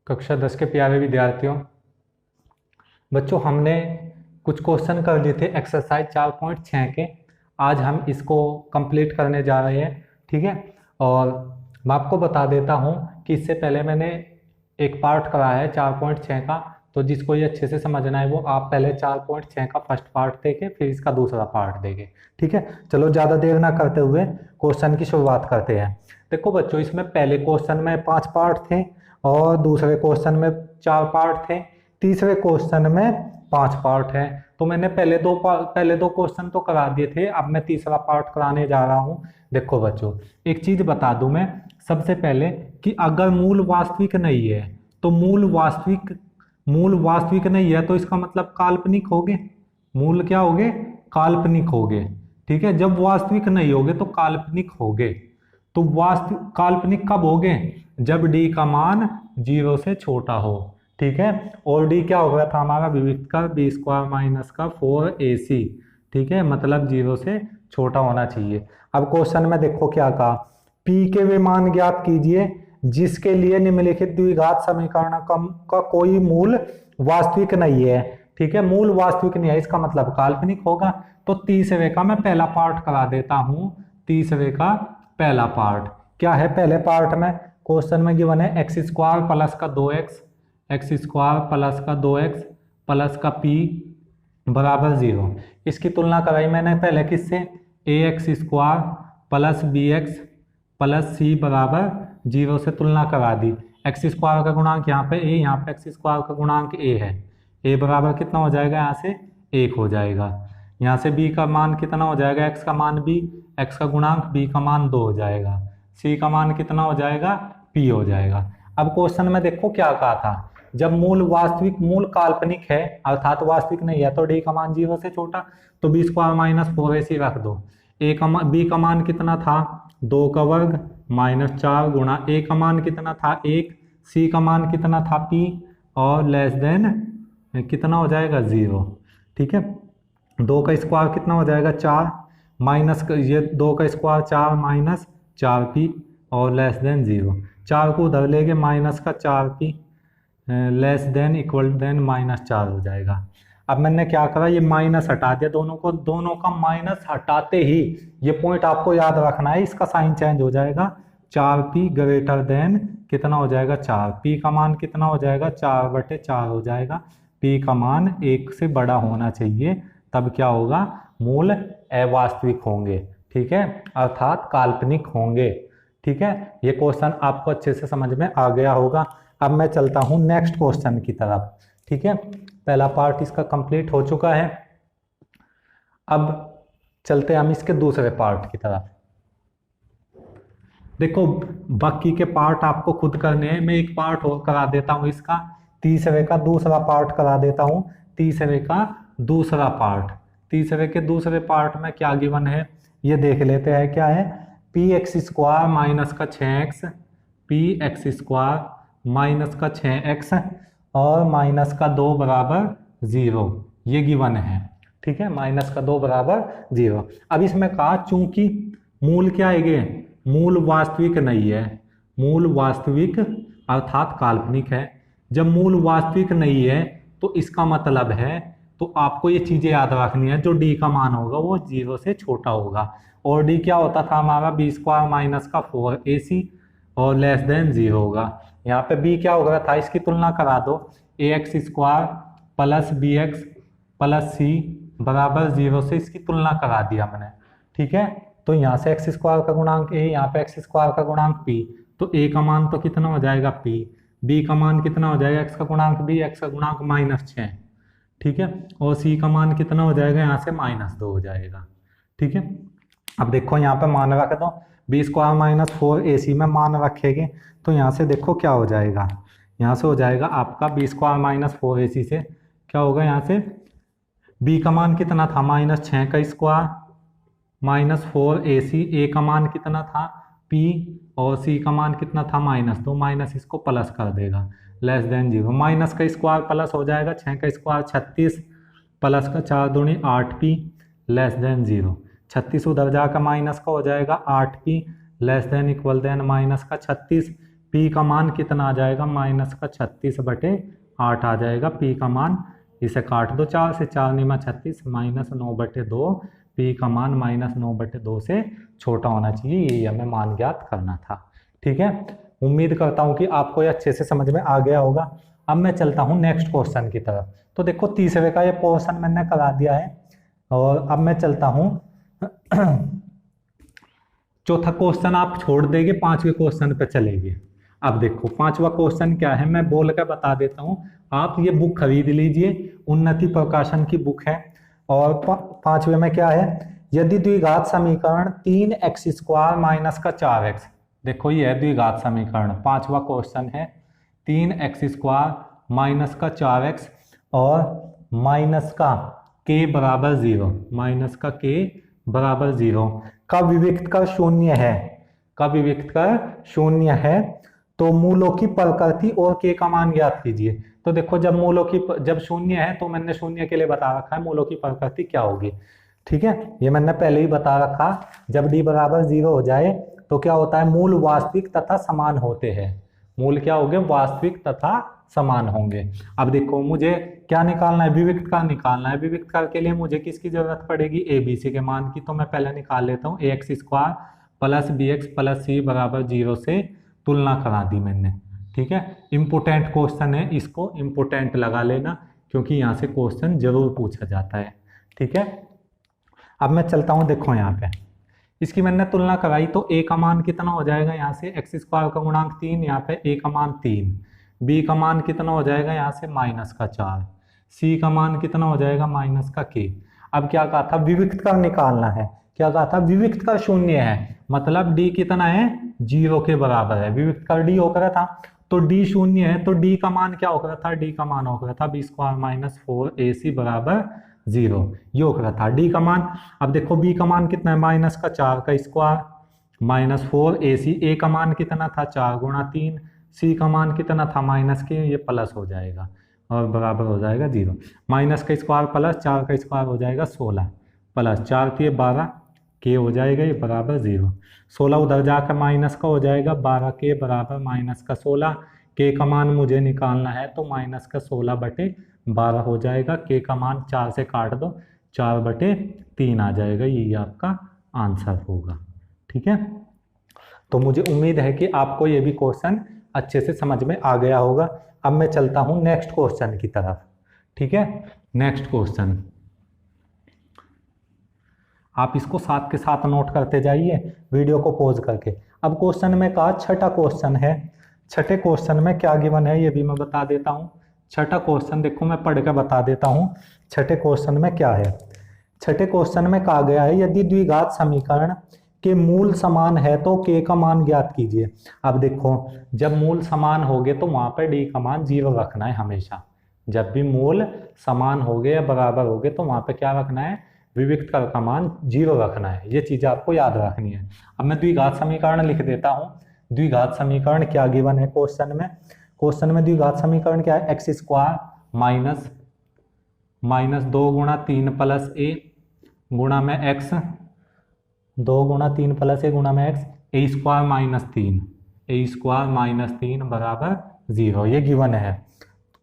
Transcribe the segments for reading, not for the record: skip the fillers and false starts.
कक्षा 10 के प्यारे विद्यार्थियों, बच्चों हमने कुछ क्वेश्चन कर लिए थे एक्सरसाइज 4.6 के। आज हम इसको कंप्लीट करने जा रहे हैं, ठीक है। और मैं आपको बता देता हूं कि इससे पहले मैंने एक पार्ट कराया है 4.6 का, तो जिसको ये अच्छे से समझना है वो आप पहले 4.6 का फर्स्ट पार्ट देखें, फिर इसका दूसरा पार्ट देखें, ठीक है। चलो ज़्यादा देर ना करते हुए क्वेश्चन की शुरुआत करते हैं। देखो बच्चों, इसमें पहले क्वेश्चन में 5 पार्ट थे और दूसरे क्वेश्चन में 4 पार्ट थे, तीसरे क्वेश्चन में 5 पार्ट हैं। तो मैंने पहले दो क्वेश्चन तो करा दिए थे, अब मैं तीसरा पार्ट कराने जा रहा हूँ। देखो बच्चों, एक चीज बता दूं मैं सबसे पहले कि अगर मूल वास्तविक नहीं है तो मूल वास्तविक नहीं है तो इसका मतलब काल्पनिक होगे। मूल क्या होगे? काल्पनिक होगे, ठीक है। जब वास्तविक नहीं होगे तो काल्पनिक होगे। तो वास्तविक काल्पनिक कब होगे? जब डी का मान 0 से छोटा हो, ठीक है। और डी क्या हो गया था हमारा? विविक्त का b² माइनस का 4ac, ठीक है, मतलब 0 से छोटा होना चाहिए। अब क्वेश्चन में देखो क्या कहा, p के वे मान ज्ञात कीजिए जिसके लिए निम्नलिखित द्विघात समीकरण का कोई मूल वास्तविक नहीं है, ठीक है। मूल वास्तविक नहीं है इसका मतलब काल्पनिक होगा। तो तीसरे का मैं पहला पार्ट करा देता हूं। तीसरे का पहला पार्ट क्या है? पहले पार्ट में क्वेश्चन में गिवन है x² प्लस का 2x, x² प्लस का 2x प्लस का p बराबर 0। इसकी तुलना कराई मैंने पहले किससे? ax² plus bx plus c बराबर 0 से तुलना करा दी। x² का गुणांक यहाँ पे a, यहाँ पे x² का गुणांक a है। a बराबर कितना हो जाएगा? यहाँ से 1 हो जाएगा। यहाँ से b का मान कितना हो जाएगा? x का मान b, x का गुणांक b का मान 2 हो जाएगा। c का मान कितना हो जाएगा? p हो जाएगा। अब क्वेश्चन में देखो क्या कहा था, जब मूल काल्पनिक है अर्थात वास्तविक नहीं है तो d का मान 0 से छोटा, तो b² माइनस 4ac रख दो। b का मान कितना था? 2 का वर्ग माइनस 4 गुणा a का मान कितना था? 1, c का मान कितना था? p, और लेस देन कितना हो जाएगा? 0, ठीक है। 2 का स्क्वायर कितना हो जाएगा? 4 माइनस ये 2 का स्क्वायर 4 माइनस 4p और लेस देन 0। 4 को उधर लेके माइनस का 4p less than equal than minus 4 हो जाएगा। अब मैंने क्या करा, ये माइनस हटा दिया दोनों का माइनस हटाते ही ये पॉइंट आपको याद रखना है, इसका साइन चेंज हो जाएगा। 4p ग्रेटर देन कितना हो जाएगा? 4। p का मान कितना हो जाएगा? 4/4 हो जाएगा। p का मान 1 से बड़ा होना चाहिए, तब क्या होगा? मूल अवास्तविक होंगे, ठीक है, अर्थात काल्पनिक होंगे, ठीक है। ये क्वेश्चन आपको अच्छे से समझ में आ गया होगा। अब मैं चलता हूं नेक्स्ट क्वेश्चन की तरफ, ठीक है। पहला पार्ट इसका कंप्लीट हो चुका है। अब चलते हैं हम इसके दूसरे पार्ट की तरफ। देखो बाकी के पार्ट आपको खुद करने हैं, मैं एक पार्ट और करा देता हूं इसका, तीसरे का दूसरा पार्ट करा देता हूं। तीसरे का दूसरा पार्ट, तीसरे के दूसरे पार्ट में क्या गिवन है ये देख लेते हैं। क्या है? px² माइनस का 6x, px² माइनस का 6x और माइनस का 2 बराबर 0, ये गिवन है, ठीक है। माइनस का 2 बराबर 0। अब इसमें कहा चूंकि मूल क्या है? मूल वास्तविक नहीं है, मूल वास्तविक अर्थात काल्पनिक है। जब मूल वास्तविक नहीं है तो इसका मतलब है, तो आपको ये चीजें याद रखनी है, जो d का मान होगा वो 0 से छोटा होगा। और d क्या होता था हमारा? b² माइनस का 4ac और लेस देन 0 होगा। यहाँ पे b क्या हो गया था? इसकी तुलना करा दो। ax² plus bx plus c बराबर 0 से इसकी तुलना करा दिया मैंने, ठीक है। तो यहाँ से x² का गुणांक a, यहाँ पे x² का गुणांक p, तो a का मान तो कितना हो जाएगा? p, b का मान कितना हो जाएगा? x का गुणांक b, x का गुणांक -6, ठीक है। और c का मान कितना हो जाएगा? यहाँ से -2 हो जाएगा, ठीक है। अब देखो यहाँ पे मान रख दो, b² माइनस 4ac में मान रखेंगे तो यहाँ से देखो क्या हो जाएगा। यहाँ से हो जाएगा आपका b² माइनस 4ac से क्या होगा? यहाँ से b का मान कितना था? -6 का स्क्वायर माइनस 4ac, a का मान कितना था? p, और c का मान कितना था? -2, माइनस इसको प्लस कर देगा, लेस देन 0। माइनस का स्क्वायर प्लस हो जाएगा, 6 का स्क्वायर 36 प्लस का 4 दूनी 8p लेस देन 0। 36 उधर जाकर माइनस का हो जाएगा 8p less than equal than minus का 36, पी का मान कितना आ जाएगा, माइनस का 36/8 आ जाएगा पी का मान। इसे काट दो 4 से, 4 निमा 36, माइनस 9/2, पी का मान माइनस 9/2 से छोटा होना चाहिए। यही हमें मान ज्ञात करना था। ठीक है, उम्मीद करता हूँ कि आपको ये अच्छे से समझ में आ गया होगा। अब मैं चलता हूँ नेक्स्ट क्वेश्चन की तरफ। तो देखो तीसरे का ये पोर्शन मैंने करा दिया है, और अब मैं चलता हूँ चौथा क्वेश्चन आप छोड़ देंगे, पांचवें क्वेश्चन पे चलेंगे। अब देखो पांचवा क्वेश्चन क्या है, मैं बोल कर बता देता हूँ। आप ये बुक खरीद लीजिए, उन्नति प्रकाशन की बुक है। और पांचवे में क्या है, यदि द्विघात समीकरण 3x² माइनस का 4x, देखो ये है द्विघात समीकरण, पांचवा क्वेश्चन है 3x² माइनस का 4x और माइनस का k बराबर 0, माइनस का k बराबर 0 का विविक्त कर शून्य है, का विविक्त कर शून्य है, तो मूलों की प्रकृति और k का मान ज्ञात कीजिए। तो देखो जब मूलों की जब शून्य है तो मैंने शून्य के लिए बता रखा है मूलों की प्रकृति क्या होगी। ठीक है, ये मैंने पहले ही बता रखा, जब d बराबर 0 हो जाए तो क्या होता है, मूल वास्तविक तथा समान होते हैं। मूल क्या होंगे, वास्तविक तथा समान होंगे। अब देखो मुझे क्या निकालना है, विविक्त का निकालना है। विविक्त कर के लिए मुझे किसकी जरूरत पड़ेगी, ए बी सी के मान की। तो मैं पहले निकाल लेता हूँ, ax² plus bx plus c बराबर 0 से तुलना करा दी मैंने। ठीक है, इम्पोर्टेंट क्वेश्चन है, इसको इम्पोर्टेंट लगा लेना क्योंकि यहाँ से क्वेश्चन जरूर पूछा जाता है। ठीक है, अब मैं चलता हूँ, देखो यहाँ पे इसकी मैंने तुलना कराई तो a का मान कितना हो जाएगा, यहाँ से x² का गुणांक 3, यहाँ पे a का मान 3, b का मान कितना हो जाएगा, यहाँ से माइनस का 4, c का मान कितना हो जाएगा, माइनस का k। अब क्या कहा था, विविक्त कर निकालना है। क्या कहा था, विविक्त कर शून्य है, मतलब d कितना है, 0 के बराबर है। विविक्त कर d होकर था तो d शून्य है, तो d का मान क्या होकर था, d का मान होकर था b² माइनस 4ac बराबर 0, ये होकर था d का मान। अब देखो b का मान कितना है, माइनस का 4 का स्क्वायर माइनस 4ac, a का मान कितना था, 4 गुणा 3, c का मान कितना था, माइनस के, ये प्लस हो जाएगा और बराबर हो जाएगा 0। माइनस का स्क्वायर प्लस 4 का स्क्वायर हो जाएगा 16, प्लस 4 के 12, के हो जाएगा ये बराबर 0। 16 उधर जाकर माइनस का हो जाएगा, 12 के बराबर माइनस का 16, के का मान मुझे निकालना है तो माइनस का 16/12 हो जाएगा। के का मान 4 से काट दो, 4/3 आ जाएगा, यही आपका आंसर होगा। ठीक है, तो मुझे उम्मीद है कि आपको ये भी क्वेश्चन अच्छे से समझ में आ गया होगा। अब मैं चलता हूं नेक्स्ट क्वेश्चन की तरफ। ठीक है, नेक्स्ट क्वेश्चन आप इसको साथ के साथ नोट करते जाइए वीडियो को पॉज करके। अब क्वेश्चन में कहा, छठा क्वेश्चन है, छठे क्वेश्चन में क्या गिवन है ये भी मैं बता देता हूं। छठा क्वेश्चन देखो मैं पढ़ के बता देता हूं, छठे क्वेश्चन में क्या है। छठे क्वेश्चन में कहा गया है, यदि द्विघात समीकरण के मूल समान है तो k का मान ज्ञात कीजिए। अब देखो जब मूल समान होंगे तो वहां पर d का मान 0 रखना है हमेशा। जब भी मूल समान होंगे या बराबर होंगे तो वहां पे क्या रखना है, विविक्त कर का मान 0 रखना है। ये चीजें आपको याद रखनी है। अब मैं द्विघात समीकरण लिख देता हूँ। द्विघात समीकरण क्या गिवन है क्वेश्चन में, क्वेश्चन में द्विघात समीकरण क्या है, x² माइनस 2 गुणा 3 प्लस a गुणा में x, 2 गुणा 3 प्लस a गुणा में x, a² माइनस 3 बराबर 0, ये गिवन है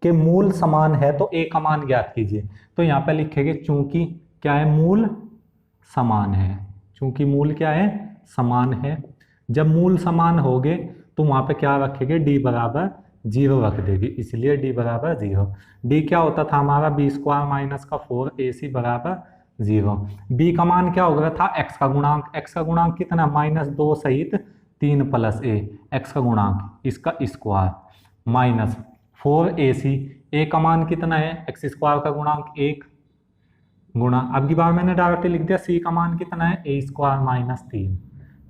कि मूल समान है तो a का मान ज्ञात कीजिए। तो यहाँ पे लिखेंगे चूंकि क्या है, मूल समान है, चूंकि मूल क्या है, समान है। जब मूल समान होंगे तो वहां पे क्या रखेंगे, d बराबर 0 रख देगी, इसलिए d बराबर 0। d क्या होता था हमारा, b² माइनस का 4ac बराबर 0। b का मान क्या हो गया था, x का गुणांक, x का गुणांक कितना, -2 सहित 3 प्लस a, x का गुणांक इसका स्क्वायर माइनस 4ac, a का मान कितना है, x² का गुणांक 1 गुणा, अब की बार मैंने डायरेक्ट लिख दिया c का मान कितना है, a² माइनस 3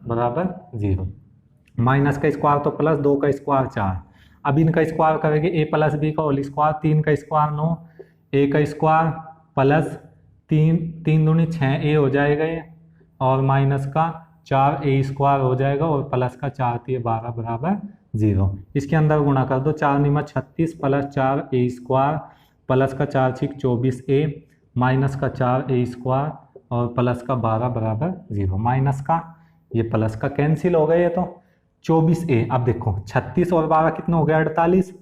बराबर 0। माइनस का स्क्वायर तो प्लस, 2 का स्क्वायर 4, अब इनका स्क्वायर करेंगे a प्लस b का होल स्क्वायर, 3 का स्क्वायर 9, a का स्क्वायर प्लस 3 दूनी 6a हो जाएगा ये, और माइनस का 4a² हो जाएगा, और प्लस का 4 3 12 बराबर 0। इसके अंदर गुणा कर दो, 4 निमा 36 प्लस 4a² प्लस का 4 6 24a माइनस का 4a² और प्लस का 12 बराबर 0। माइनस का ये प्लस का कैंसिल हो गए, ये तो 24A। अब देखो 36 और 12 कितना हो गया 48,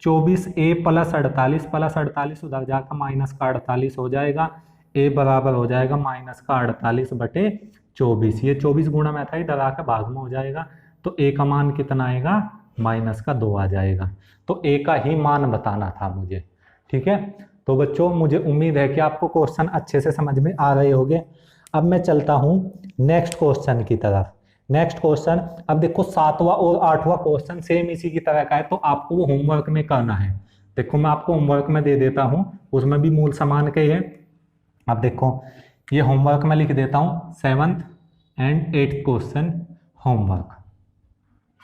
24A प्लस 48 उधर जाकर माइनस का 48 हो जाएगा, A बराबर हो जाएगा माइनस का 48/24। ये 24 गुणा में था, इधर आकर भाग में हो जाएगा, तो A का मान कितना आएगा माइनस का 2 आ जाएगा। तो A का ही मान बताना था मुझे, ठीक है। तो बच्चों मुझे उम्मीद है कि आपको क्वेश्चन अच्छे से समझ में आ रहे होंगे। अब मैं चलता हूँ नेक्स्ट क्वेश्चन की तरफ। नेक्स्ट क्वेश्चन, अब देखो 7वां और 8वां क्वेश्चन सेम इसी की तरह का है, तो आपको वो होमवर्क में करना है। देखो मैं आपको होमवर्क में दे देता हूँ, उसमें भी मूल समान के ही है। अब देखो ये होमवर्क में लिख देता हूँ 7th and 8th question homework,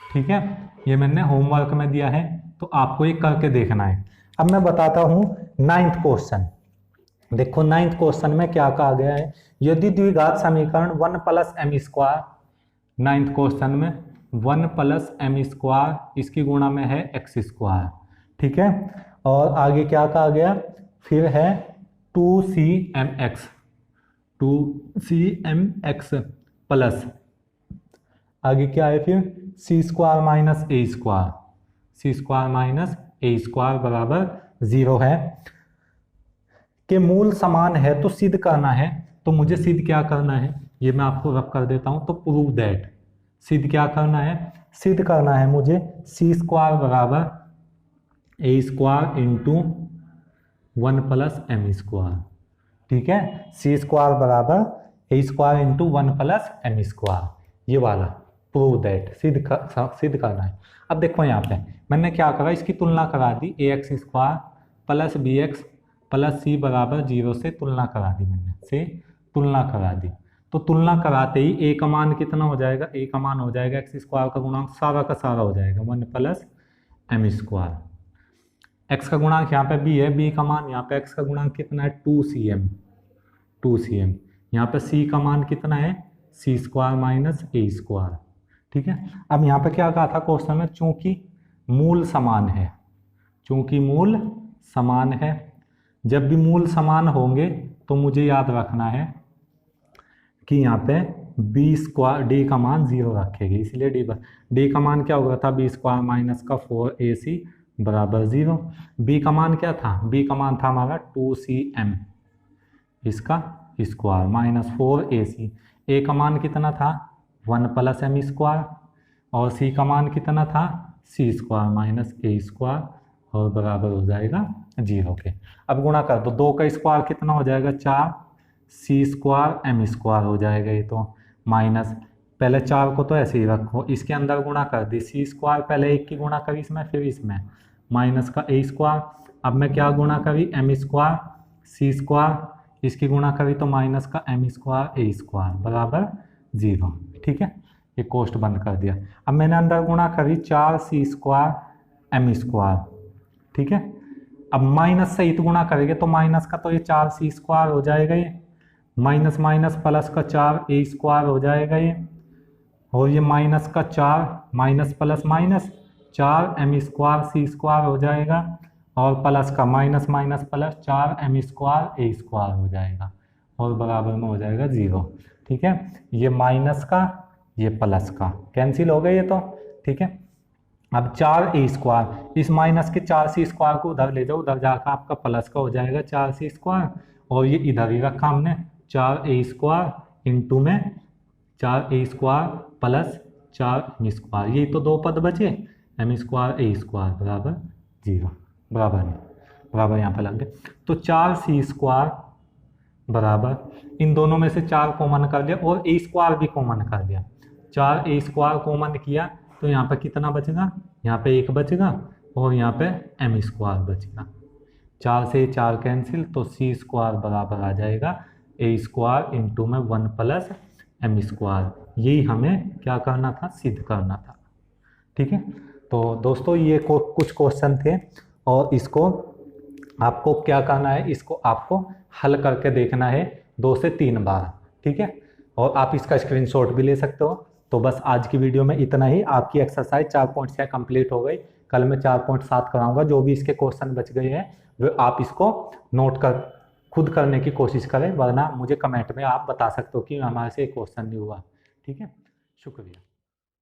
ठीक है। ये मैंने होमवर्क में दिया है, तो आपको ये करके देखना है। अब मैं बताता हूँ 9th क्वेश्चन। देखो 9th क्वेश्चन में क्या कहा गया है, यदि द्विघात समीकरण 1 + m², 9th क्वेश्चन में 1 + m², इसकी गुणा में है x², ठीक है। और आगे क्या कहा गया, फिर है 2cmx प्लस आगे क्या है फिर c² - a² बराबर 0 है। के मूल समान है तो सिद्ध करना है। तो मुझे सिद्ध क्या करना है ये मैं आपको रब कर देता हूं। तो प्रूव दैट, सिद्ध क्या करना है, सिद्ध करना है मुझे c² बराबर a² इंटू 1 + m², ठीक है। c² बराबर a² इंटू 1 + m², ये वाला प्रूव दैट सिद्ध करना है। अब देखो यहाँ पे मैंने क्या करा, इसकी तुलना करा दी, ax² + bx + c बराबर 0 से तुलना करा दी मैंने, से तुलना करा दी। तो तुलना कराते ही a का मान कितना हो जाएगा, a का मान हो जाएगा x² का गुणांक सारा का सारा हो जाएगा 1 + m²। x का गुणांक यहाँ पे b है, b का मान यहाँ पे x का गुणांक कितना है 2cm। यहाँ पे c का मान कितना है c² - a², ठीक है। अब यहाँ पे क्या कहा था क्वेश्चन में, चूंकि मूल समान है, चूंकि मूल समान है, जब भी मूल समान होंगे तो मुझे याद रखना है कि यहाँ पे d का मान 0 रखेगी, इसलिए d का मान क्या होगा था b² - 4ac बराबर 0। b का मान क्या था, b का मान था हमारा 2cm इसका स्क्वायर माइनस 4ac। a का मान कितना था 1 + m² और c का मान कितना था c² - a² और बराबर हो जाएगा 0 के। अब गुणा कर दो, 2 का स्क्वायर कितना हो जाएगा 4, c² m² हो जाएगा ये, तो माइनस पहले 4 को तो ऐसे ही रखो, इसके अंदर गुणा कर दी, c² पहले 1 की गुणा करी इसमें, फिर इसमें माइनस का a²। अब मैं क्या गुणा करी m², c², इसकी गुणा करी तो माइनस का m² a² बराबर 0, ठीक है। ये कोष्ट बंद कर दिया। अब मैंने अंदर गुणा करी 4c² m², ठीक है। अब माइनस सहित गुणा करेंगे तो माइनस का तो ये 4c² हो जाएगा, ये माइनस माइनस प्लस का 4a² हो जाएगा ये, और ये माइनस का 4 minus plus minus 4m² c² हो जाएगा, और प्लस का minus minus plus 4m² a² हो जाएगा, और बराबर में हो जाएगा 0, ठीक है। ये माइनस का ये प्लस का कैंसिल हो गए ये तो, ठीक है। अब 4a², इस माइनस के 4c² को उधर ले जाओ, उधर जाकर आपका प्लस का हो जाएगा 4c², और ये इधर ही रखा हमने 4a² इंटू में 4a² प्लस 4m², ये तो 2 पद बचे, m² a² बराबर 0, बराबर नहीं, बराबर यहाँ पे लग गए। तो 4c² बराबर, इन दोनों में से 4 कॉमन कर लिया और a² भी कॉमन कर लिया, 4a² कॉमन किया तो यहाँ पे कितना बचेगा, यहाँ पे 1 बचेगा और यहाँ पे m² बचेगा, 4 से 4 कैंसिल, तो c² बराबर आ जाएगा a² इंटू में 1 + m²। यही हमें क्या करना था, सिद्ध करना था, ठीक है। तो दोस्तों ये कुछ क्वेश्चन थे, और इसको आपको क्या करना है, इसको आपको हल करके देखना है 2 से 3 बार, ठीक है। और आप इसका स्क्रीनशॉट भी ले सकते हो। तो बस आज की वीडियो में इतना ही। आपकी एक्सरसाइज 4.6 कंप्लीट हो गई। कल मैं 4.7 कराऊंगा। जो भी इसके क्वेश्चन बच गए हैं वो आप इसको नोट कर खुद करने की कोशिश करें, वरना मुझे कमेंट में आप बता सकते हो कि हमारे से क्वेश्चन नहीं हुआ, ठीक है। शुक्रिया।